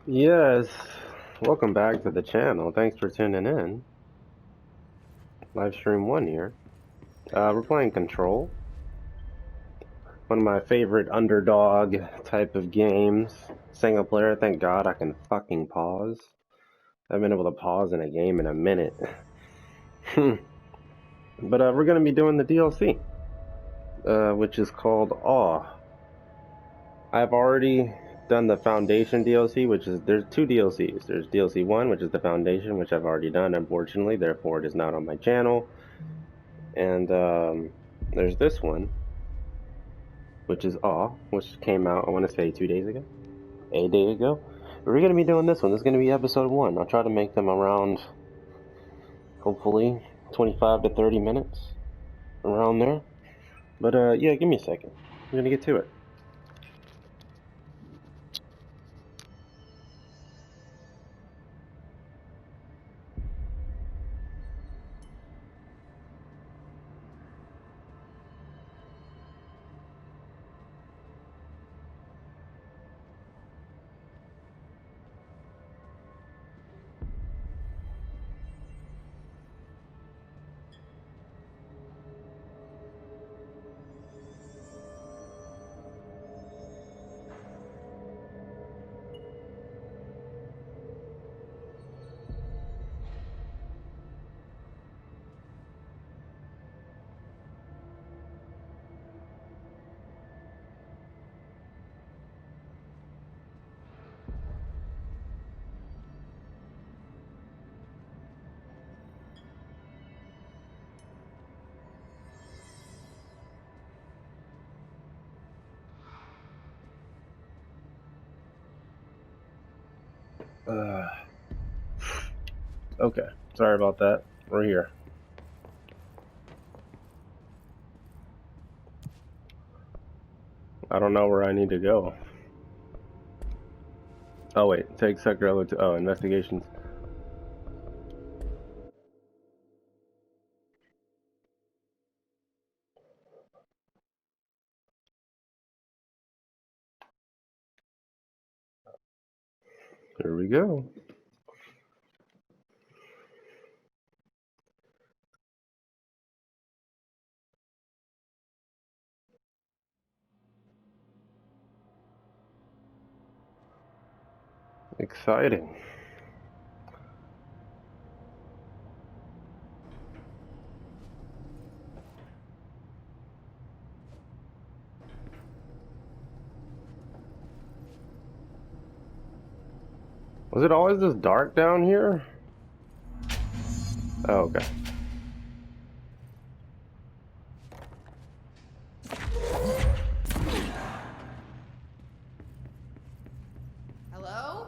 Yes, welcome back to the channel. Thanks for tuning in. Livestream 1 here. We're playing Control. One of my favorite underdog type of games. Single player, thank God I can fucking pause. I've been able to pause in a game in a minute. But we're going to be doing the DLC, which is called Awe. I've already done the Foundation DLC, there's two DLCs. There's DLC 1, which is the Foundation, which I've already done, unfortunately, therefore it is not on my channel. And there's this one, which is Awe, which came out, I want to say 2 days ago? A day ago? We're going to be doing this one. This is going to be episode 1. I'll try to make them around, hopefully, 25 to 30 minutes, around there. But yeah, give me a second. I'm going to get to it. Okay, sorry about that. We're here. I don't know where I need to go. Oh wait, take sector to investigations. Here we go. Exciting. Was it always this dark down here? Oh, okay. Hello?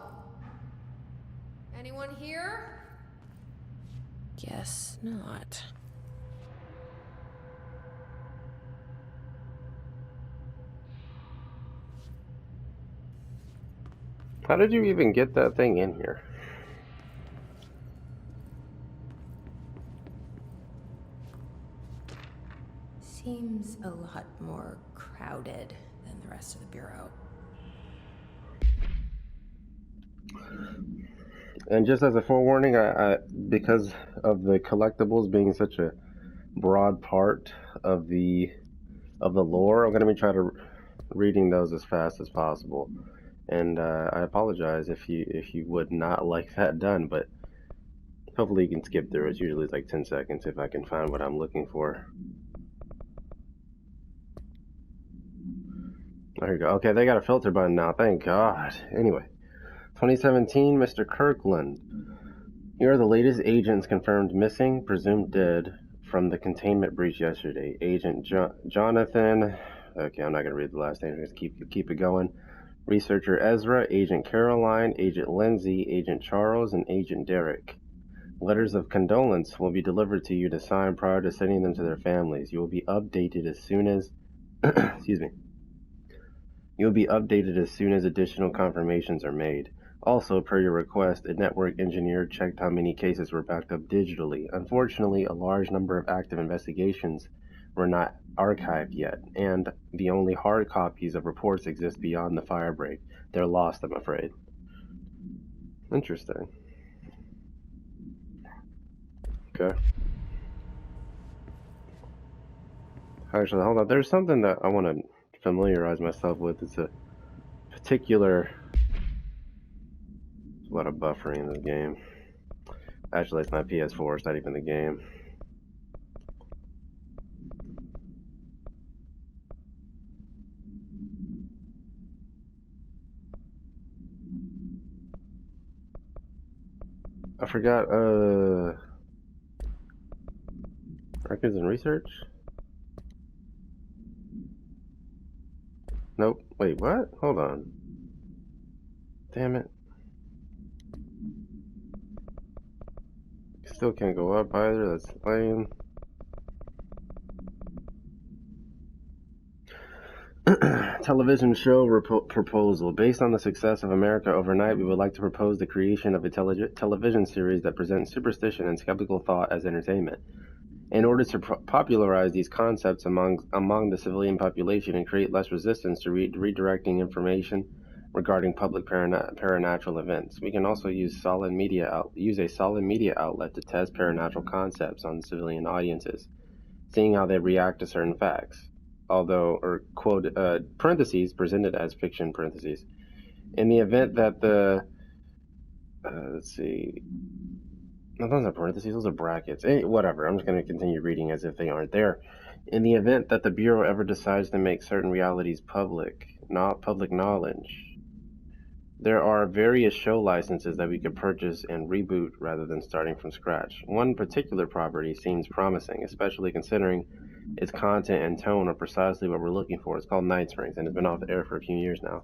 Anyone here? Guess not. How did you even get that thing in here? Seems a lot more crowded than the rest of the Bureau. And just as a forewarning, because of the collectibles being such a broad part of the lore, I'm going to be trying to reading those as fast as possible. And I apologize if you would not like that done, but hopefully you can skip through. It's usually like 10 seconds if I can find what I'm looking for. There you go. Okay, they got a filter button now. Thank God. Anyway, 2017, Mr. Kirkland. Here are the latest agents confirmed missing, presumed dead from the containment breach yesterday. Agent Jonathan. Okay, I'm not gonna read the last name. Just keep it going. Researcher Ezra, Agent Caroline, Agent Lindsay, Agent Charles, and Agent Derek. Letters of condolence will be delivered to you to sign prior to sending them to their families. You will be updated as soon as excuse me. You will be updated as soon as additional confirmations are made. Also, per your request, a network engineer checked how many cases were backed up digitally. Unfortunately, a large number of active investigations were not archived yet, and the only hard copies of reports exist beyond the firebreak. They're lost, I'm afraid. Interesting. Okay. Actually, hold on. There's something that I want to familiarize myself with. It's a particular... There's a lot of buffering in this game. Actually, it's my PS4. It's not even the game. I forgot, records and research? Nope. Wait, what? Hold on. Damn it. Still can't go up either. That's lame. Television show proposal. Based on the success of America Overnight, we would like to propose the creation of a television series that presents superstition and skeptical thought as entertainment. In order to popularize these concepts among the civilian population and create less resistance to redirecting information regarding public paranatural events, we can also use a solid media outlet to test paranatural concepts on civilian audiences, seeing how they react to certain facts. Although, or quote, parentheses, presented as fiction, parentheses. In the event that the, let's see, no, those are parentheses, those are brackets. Whatever, I'm just going to continue reading as if they aren't there. In the event that the Bureau ever decides to make certain realities public knowledge, there are various show licenses that we could purchase and reboot rather than starting from scratch. One particular property seems promising, especially considering its content and tone are precisely what we're looking for. It's called Night Springs, and it's been off the air for a few years now.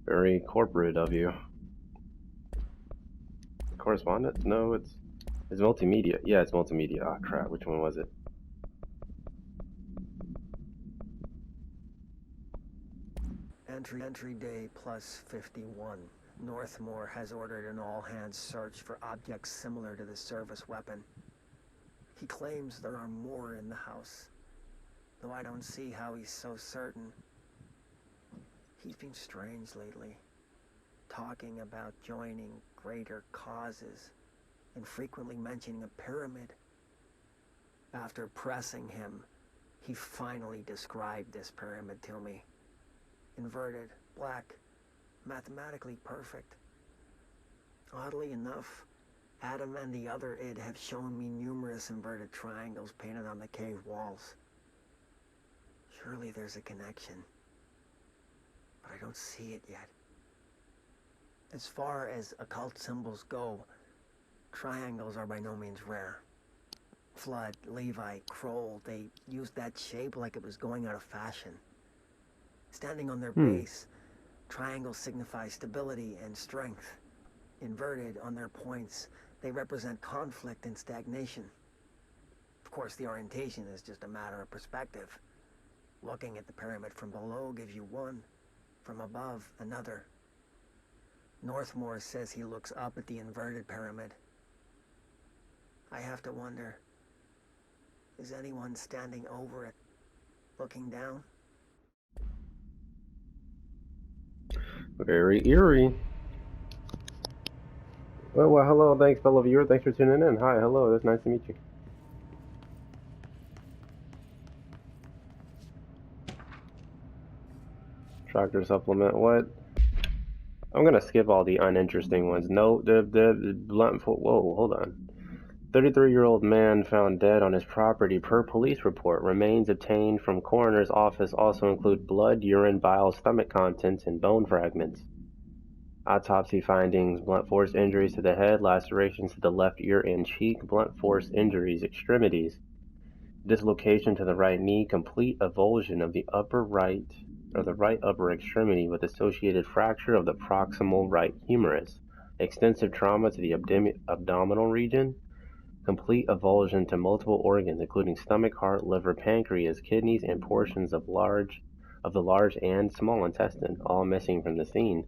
Very corporate of you. Correspondent? No, it's multimedia. Yeah, it's multimedia. Oh crap, which one was it? Entry day plus 51. Northmore has ordered an all-hands search for objects similar to the service weapon. He claims there are more in the house, though I don't see how he's so certain. He's been strange lately, talking about joining greater causes and frequently mentioning a pyramid. After pressing him, he finally described this pyramid to me. Inverted, black, mathematically perfect. Oddly enough, Adam and the other id have shown me numerous inverted triangles painted on the cave walls. Surely there's a connection, but I don't see it yet. As far as occult symbols go, triangles are by no means rare. Flood, Levi, Kroll, they used that shape like it was going out of fashion. Standing on their base, triangles signify stability and strength. Inverted on their points, they represent conflict and stagnation. Of course, the orientation is just a matter of perspective. Looking at the pyramid from below gives you one, from above another. Northmore says he looks up at the inverted pyramid. I have to wonder, is anyone standing over it, looking down? Very eerie. Well, hello, thanks, fellow viewer. Thanks for tuning in. Hi, hello, it's nice to meet you. Tractor supplement, what? I'm gonna skip all the uninteresting ones. No, blunt. Whoa, hold on. 33-year-old man found dead on his property per police report. Remains obtained from coroner's office also include blood, urine, bile, stomach contents, and bone fragments. Autopsy findings: blunt force injuries to the head, lacerations to the left ear and cheek, blunt force injuries, extremities, dislocation to the right knee, complete avulsion of the right upper extremity with associated fracture of the proximal right humerus, extensive trauma to the abdominal region, complete avulsion to multiple organs including stomach, heart, liver, pancreas, kidneys, and portions of the large and small intestine, all missing from the scene.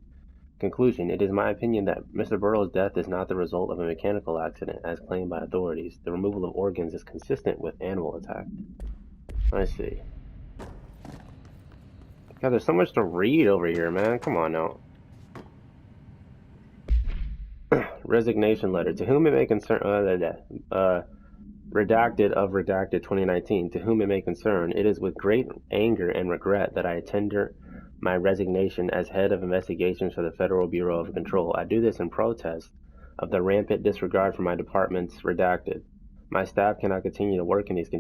Conclusion: it is my opinion that Mr. Burrow's death is not the result of a mechanical accident, as claimed by authorities. The removal of organs is consistent with animal attack. I see. God, there's so much to read over here, man. Come on now. Resignation letter. To whom it may concern... redacted of redacted 2019. To whom it may concern, it is with great anger and regret that I tender my resignation as head of investigations for the Federal Bureau of Control. I do this in protest of the rampant disregard for my department's redacted. My staff cannot continue to work in these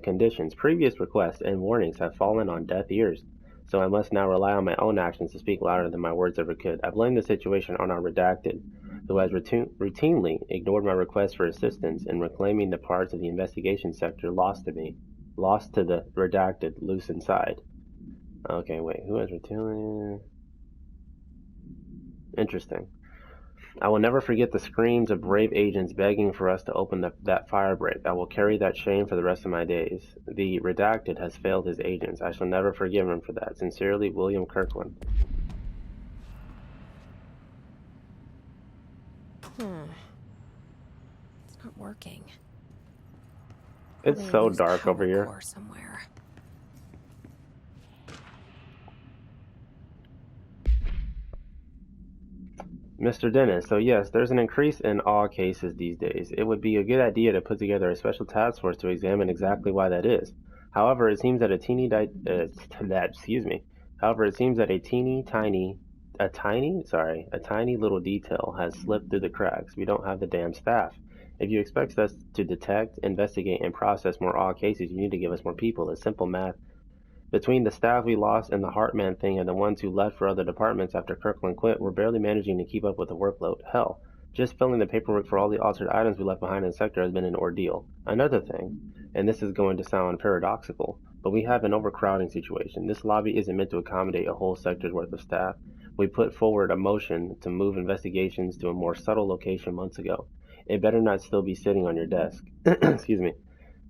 conditions. Previous requests and warnings have fallen on deaf ears, so I must now rely on my own actions to speak louder than my words ever could. I blame the situation on our redacted, who has routinely ignored my requests for assistance in reclaiming the parts of the investigation sector lost to me, lost to the redacted loose inside. Okay, wait, who has routinely... Interesting. I will never forget the screams of brave agents begging for us to open that fire break. I will carry that shame for the rest of my days. The redacted has failed his agents. I shall never forgive him for that. Sincerely, William Kirkland. It's not working. It's Probably so a loose dark over power here. core somewhere. Mr. Dennis, so yes, there's an increase in all cases these days. It would be a good idea to put together a special task force to examine exactly why that is. However, it seems that a teeny little detail has slipped through the cracks. We don't have the damn staff. If you expect us to detect, investigate, and process more odd cases, you need to give us more people. It's simple math. Between the staff we lost in the Hartman thing and the ones who left for other departments after Kirkland quit, we're barely managing to keep up with the workload. Hell, just filling the paperwork for all the altered items we left behind in the sector has been an ordeal. Another thing, and this is going to sound paradoxical, but we have an overcrowding situation. This lobby isn't meant to accommodate a whole sector's worth of staff. We put forward a motion to move investigations to a more subtle location months ago. It better not still be sitting on your desk. Excuse me.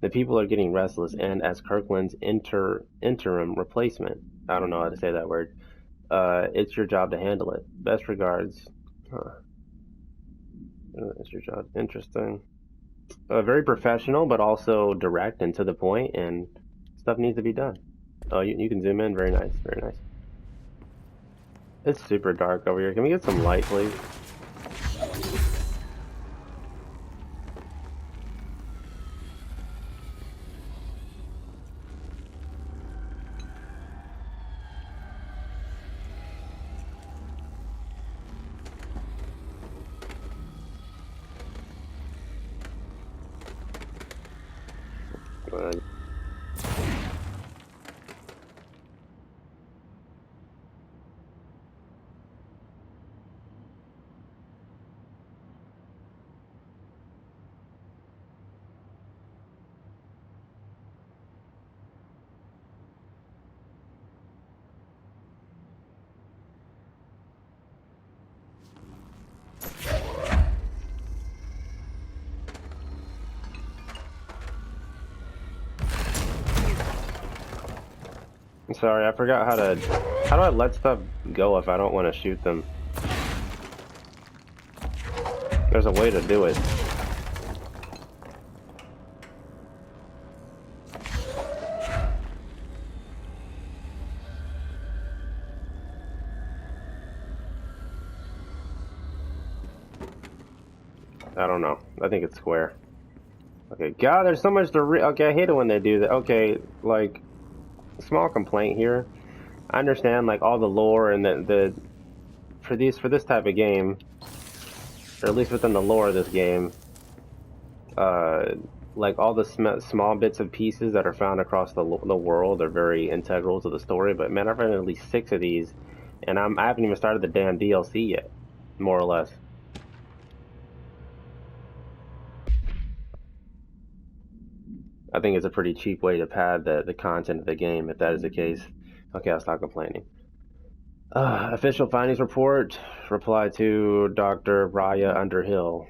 The people are getting restless, and as Kirkland's interim replacement, I don't know how to say that word, it's your job to handle it. Best regards. It's your job. Interesting. Very professional, but also direct and to the point, and stuff needs to be done. Oh, you can zoom in. Very nice. Very nice. It's super dark over here. Can we get some light, please? I'm sorry, I forgot how do I let stuff go if I don't want to shoot them? There's a way to do it. I don't know. I think it's square. Okay, God, there's so much to okay, I hate it when they do that. Okay, like, small complaint here. I understand like all the lore and the for this type of game, or at least within the lore of this game, like all the small bits and pieces that are found across the world are very integral to the story. But man, I've read at least 6 of these, and I haven't even started the damn DLC yet, more or less. I think it's a pretty cheap way to pad the content of the game, if that is the case. Okay, I'll stop complaining. Official findings report. Reply to Dr. Raya Underhill.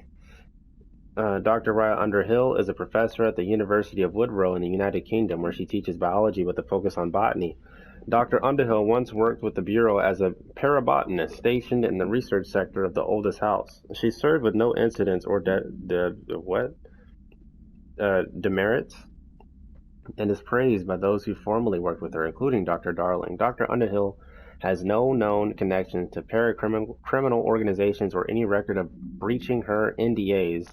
Dr. Raya Underhill is a professor at the University of Woodrow in the United Kingdom, where she teaches biology with a focus on botany. Dr. Underhill once worked with the Bureau as a parabotanist stationed in the research sector of the oldest house. She served with no incidents or demerits, and is praised by those who formerly worked with her, including Dr. Darling. Dr. Underhill has no known connections to criminal organizations or any record of breaching her NDAs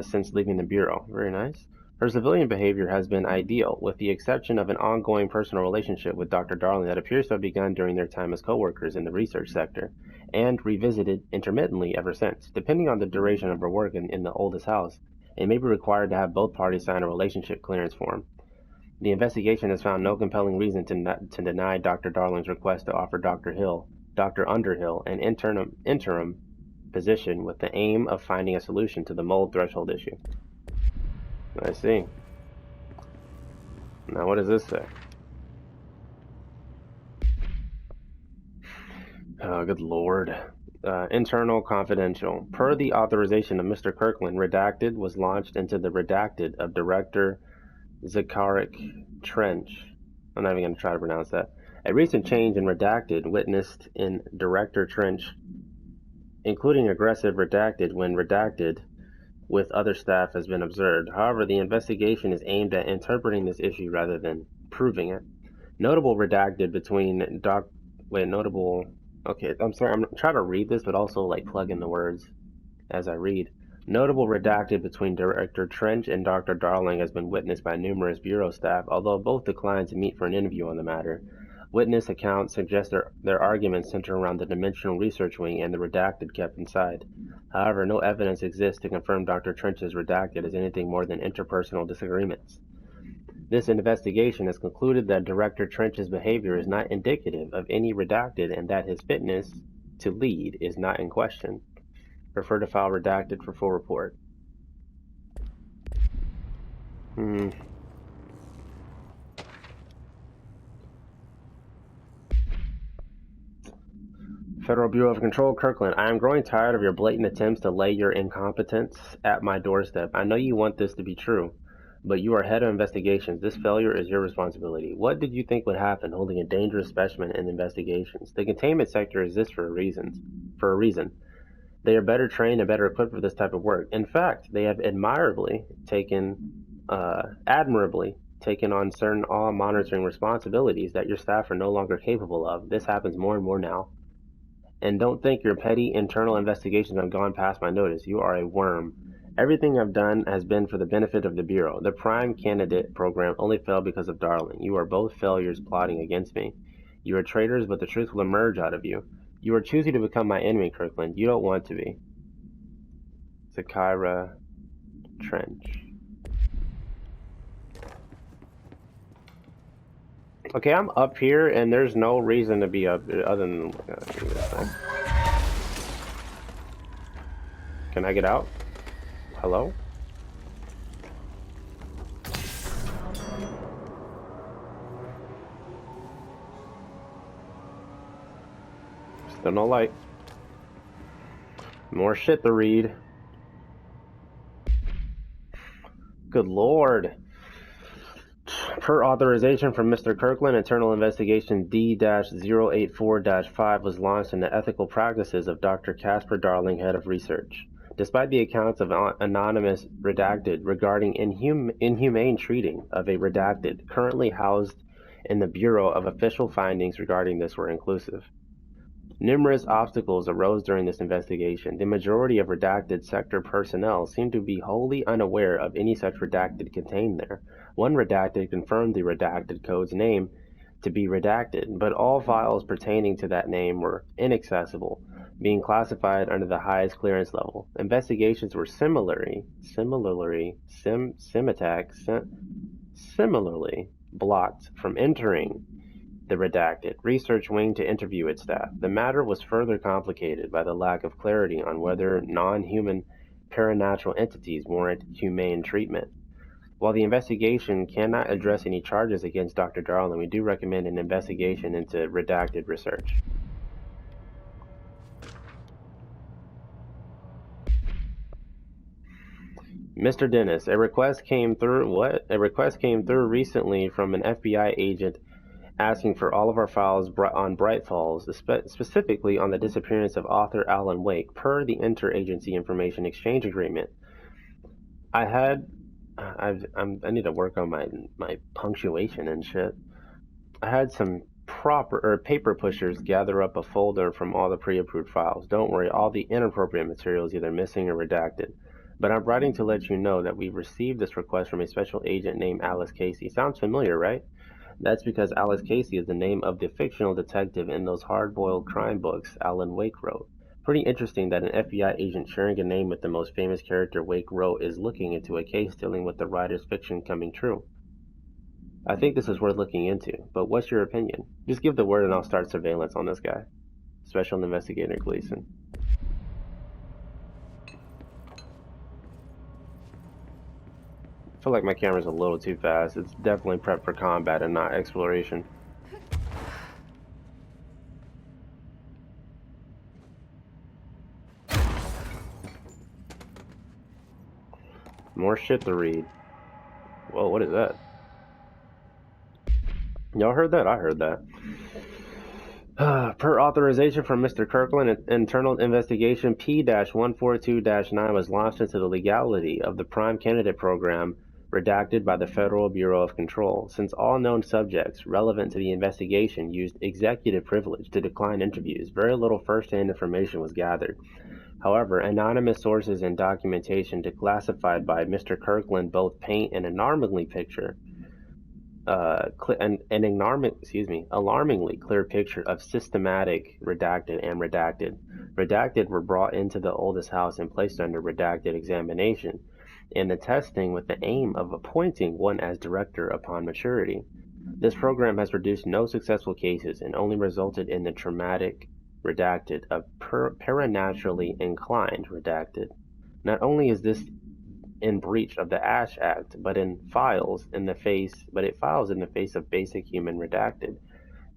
since leaving the Bureau. Very nice. Her civilian behavior has been ideal, with the exception of an ongoing personal relationship with Dr. Darling that appears to have begun during their time as co-workers in the research sector, and revisited intermittently ever since. Depending on the duration of her work in the oldest house, it may be required to have both parties sign a relationship clearance form. The investigation has found no compelling reason to deny Dr. Darling's request to offer Dr. Underhill, an interim position with the aim of finding a solution to the mold threshold issue. I see. Now what does this say? Oh, good lord. Internal confidential. Per the authorization of Mr. Kirkland, Redacted was launched into the Redacted of Director Zakaric Trench. I'm not even going to try to pronounce that. A recent change in Redacted witnessed in Director Trench, including aggressive Redacted when redacted with other staff, has been observed. However, the investigation is aimed at interpreting this issue rather than proving it. Notable Redacted between Okay, I'm sorry, I'm trying to read this, but also like plug in the words as I read. Notable Redacted between Director Trench and Dr. Darling has been witnessed by numerous Bureau staff, although both declined to meet for an interview on the matter. Witness accounts suggest their arguments center around the Dimensional Research Wing and the Redacted kept inside. However, no evidence exists to confirm Dr. Trench's Redacted as anything more than interpersonal disagreements. This investigation has concluded that Director Trench's behavior is not indicative of any Redacted and that his fitness to lead is not in question. Refer to file Redacted for full report. Federal Bureau of Control, Kirkland. I am growing tired of your blatant attempts to lay your incompetence at my doorstep. I know you want this to be true, but you are head of investigations. This failure is your responsibility. What did you think would happen holding a dangerous specimen in investigations? The containment sector exists for a reason. They are better trained and better equipped for this type of work. In fact, they have admirably taken on certain all monitoring responsibilities that your staff are no longer capable of. This happens more and more now. And don't think your petty internal investigations have gone past my notice. You are a worm. Everything I've done has been for the benefit of the Bureau. The Prime Candidate program only failed because of Darling. You are both failures plotting against me. You are traitors, but the truth will emerge out of you. You are choosing to become my enemy, Kirkland. You don't want to be. Zakira Trench. Okay, I'm up here, and there's no reason to be up other than... Can I get out? Hello? Still no light. More shit to read. Good lord. Per authorization from Mr. Kirkland, Internal Investigation D-084-5 was launched in the ethical practices of Dr. Casper Darling, Head of Research. Despite the accounts of anonymous Redacted regarding inhumane treating of a Redacted currently housed in the Bureau of Official findings regarding this were inclusive. Numerous obstacles arose during this investigation. The majority of Redacted sector personnel seemed to be wholly unaware of any such Redacted contained there. One Redacted confirmed the Redacted code's name to be Redacted, but all files pertaining to that name were inaccessible, being classified under the highest clearance level. Investigations were similarly blocked from entering the Redacted Research Wing to interview its staff. The matter was further complicated by the lack of clarity on whether non-human paranatural entities warrant humane treatment. While the investigation cannot address any charges against Dr. Darling, we do recommend an investigation into Redacted research. Mr. Dennis, a request came through recently from an FBI agent asking for all of our files on Bright Falls, specifically on the disappearance of author Alan Wake, per the Interagency Information Exchange Agreement. I need to work on my punctuation and shit. I had some paper pushers gather up a folder from all the pre-approved files. Don't worry, all the inappropriate material is either missing or redacted. But I'm writing to let you know that we've received this request from a special agent named Alice Casey. Sounds familiar, right? That's because Alice Casey is the name of the fictional detective in those hard-boiled crime books Alan Wake wrote. Pretty interesting that an FBI agent sharing a name with the most famous character Wake wrote is looking into a case dealing with the writer's fiction coming true. I think this is worth looking into, but what's your opinion? Just give the word and I'll start surveillance on this guy. Special Investigator Gleason. I feel like my camera's a little too fast. It's definitely prepped for combat and not exploration. More shit to read. Whoa, what is that? Y'all heard that? I heard that. Per authorization from Mr. Kirkland, an internal investigation P-142-9 was launched into the legality of the Prime Candidate Program redacted by the Federal Bureau of Control. Since all known subjects relevant to the investigation used executive privilege to decline interviews, very little first-hand information was gathered. However, anonymous sources and documentation declassified by Mr. Kirkland both paint an alarmingly clear picture of systematic redacted and redacted. Redacted were brought into the oldest house and placed under redacted examination and the testing with the aim of appointing one as director upon maturity. This program has produced no successful cases and only resulted in the traumatic redacted of paranaturally inclined redacted. Not only is this in breach of the Ash Act, but it files in the face of basic human redacted.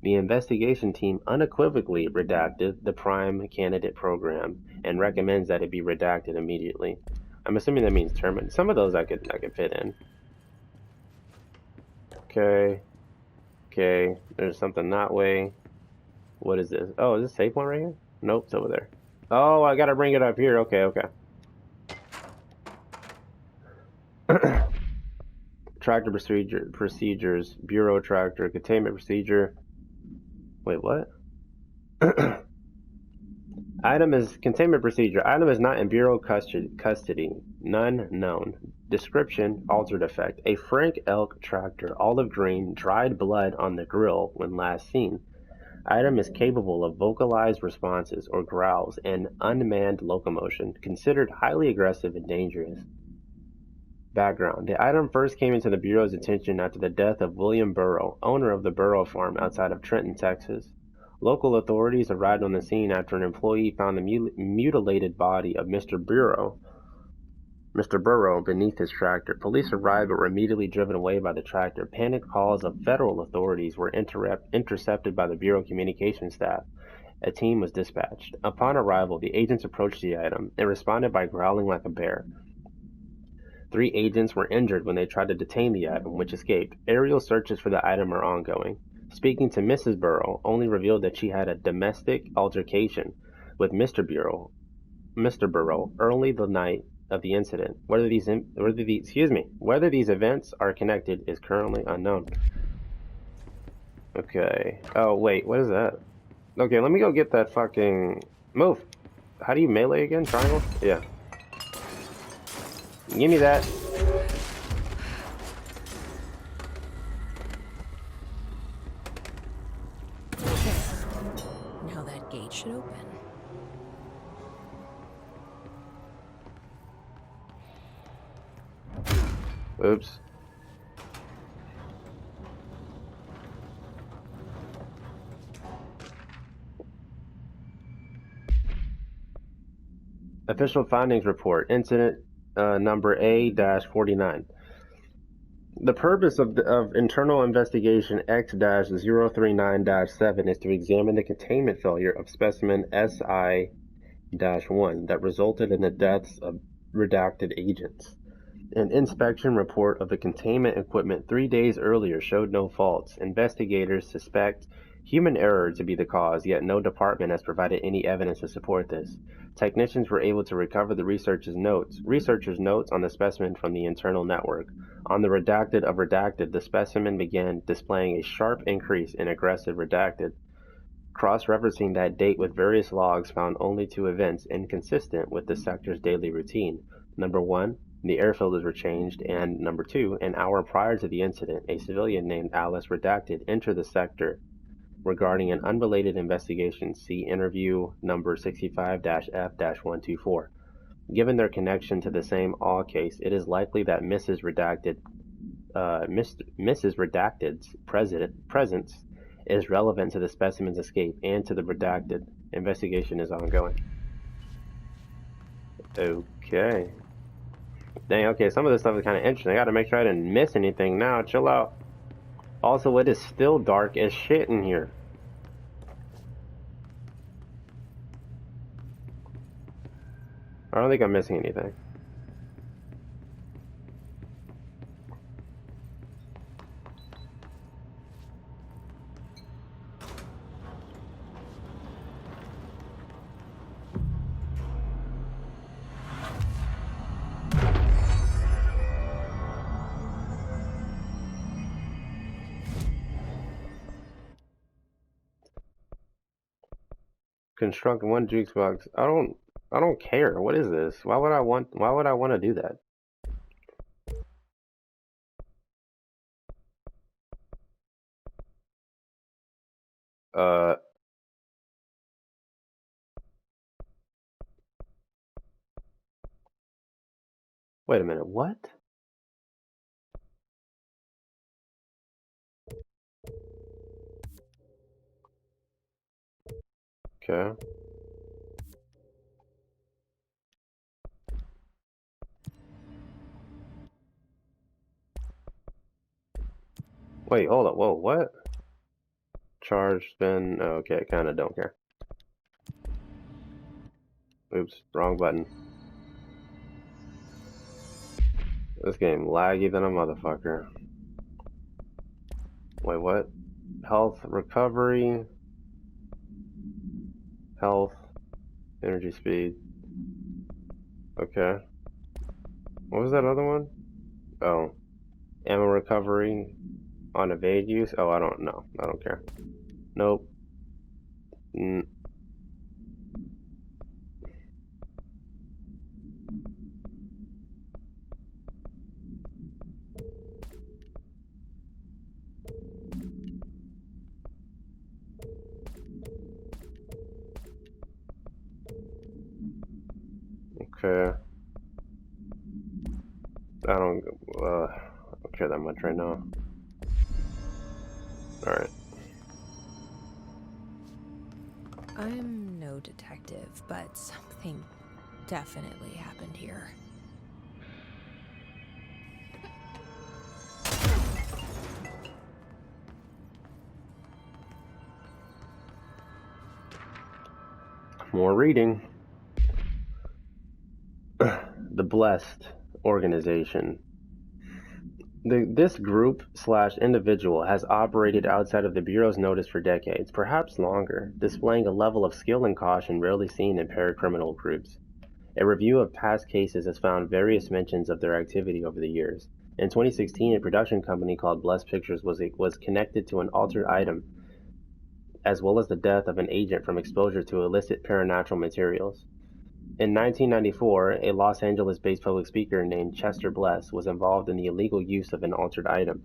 The investigation team unequivocally redacted the Prime Candidate Program and recommends that it be redacted immediately. I'm assuming that means terminated. Some of those I could fit in. Okay. There's something that way. What is this? Oh, is this a safe one right here? Nope, it's over there. Oh, I gotta bring it up here. Okay. Tractor procedures, bureau tractor, containment procedure. Wait, what? Item is containment procedure. Item is not in bureau custody. None known. Description, altered effect. A Frank elk tractor, olive green, dried blood on the grill when last seen. Item is capable of vocalized responses or growls and unmanned locomotion, considered highly aggressive and dangerous. Background. The item first came into the Bureau's attention after the death of William Burrow, owner of the Burrow Farm outside of Trenton, Texas. Local authorities arrived on the scene after an employee found the mutilated body of Mr. Burrow beneath his tractor. Police arrived but were immediately driven away by the tractor. Panic calls of federal authorities were intercepted by the Bureau communications staff. A team was dispatched. Upon arrival, the agents approached the item and responded by growling like a bear. 3 agents were injured when they tried to detain the item, which escaped. Aerial searches for the item are ongoing. Speaking to Mrs. Burrow only revealed that she had a domestic altercation with Mr. Burrow early the night of the incident. Whether these events are connected is currently unknown. Okay. Oh wait, what is that? Okay, let me go get that fucking move. How do you melee again? Triangle? Yeah. Give me that. Now that gate should open. Oops. Official findings report. Incident number A-49. The purpose of internal investigation X-039-7 is to examine the containment failure of specimen SI-1 that resulted in the deaths of redacted agents. An inspection report of the containment equipment 3 days earlier showed no faults. Investigators suspect Human error to be the cause, yet no department has provided any evidence to support this. Technicians were able to recover the researchers' notes on the specimen from the internal network. On the redacted of redacted, the specimen began displaying a sharp increase in aggressive redacted. Cross-referencing that date with various logs found only two events inconsistent with the sector's daily routine. Number 1, the air filters were changed, and Number 2, an hour prior to the incident, a civilian named Alice Redacted entered the sector regarding an unrelated investigation. See interview number 65-F-124. Given their connection to the same Awe case, it is likely that Mrs. Redacted's presence is relevant to the specimen's escape and to the redacted. Investigation is ongoing. Okay. Dang, okay, some of this stuff is kind of interesting. I gotta make sure I didn't miss anything now. Chill out. Also, it is still dark as shit in here. I don't think I'm missing anything. Construct one jukebox. I don't care. What is this? Why would I want to do that? Wait a minute. What? Okay. Wait, hold up. Whoa, what? Charge, spin. Oh, okay, kinda don't care. Oops, wrong button. This game laggy than a motherfucker. Wait, what? Health, recovery, health, energy, speed. Okay. What was that other one? Oh, ammo recovery on evade use. Oh, I don't know. I don't care. Nope. Okay. I don't care that much right now. Alright. I'm no detective, but something definitely happened here. More reading. The Blessed Organization. This group / individual has operated outside of the Bureau's notice for decades, perhaps longer, displaying a level of skill and caution rarely seen in paracriminal groups. A review of past cases has found various mentions of their activity over the years. In 2016, a production company called Blessed Pictures was connected to an altered item, as well as the death of an agent from exposure to illicit paranatural materials. In 1994, a Los Angeles-based public speaker named Chester Bless was involved in the illegal use of an altered item.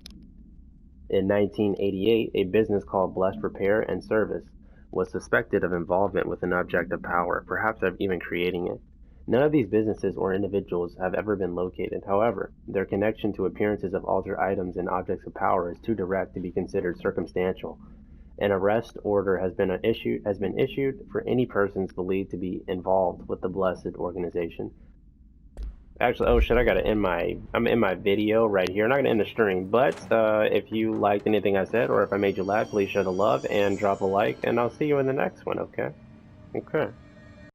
In 1988, a business called Bless Repair and Service was suspected of involvement with an object of power, perhaps of even creating it. None of these businesses or individuals have ever been located. However, their connection to appearances of altered items and objects of power is too direct to be considered circumstantial. An arrest order has been issued for any persons believed to be involved with the Blessed Organization. Actually, oh shit, I'm in my video right here. I'm not gonna end the stream, but if you liked anything I said or if I made you laugh, please share the love and drop a like, and I'll see you in the next one, okay? Okay.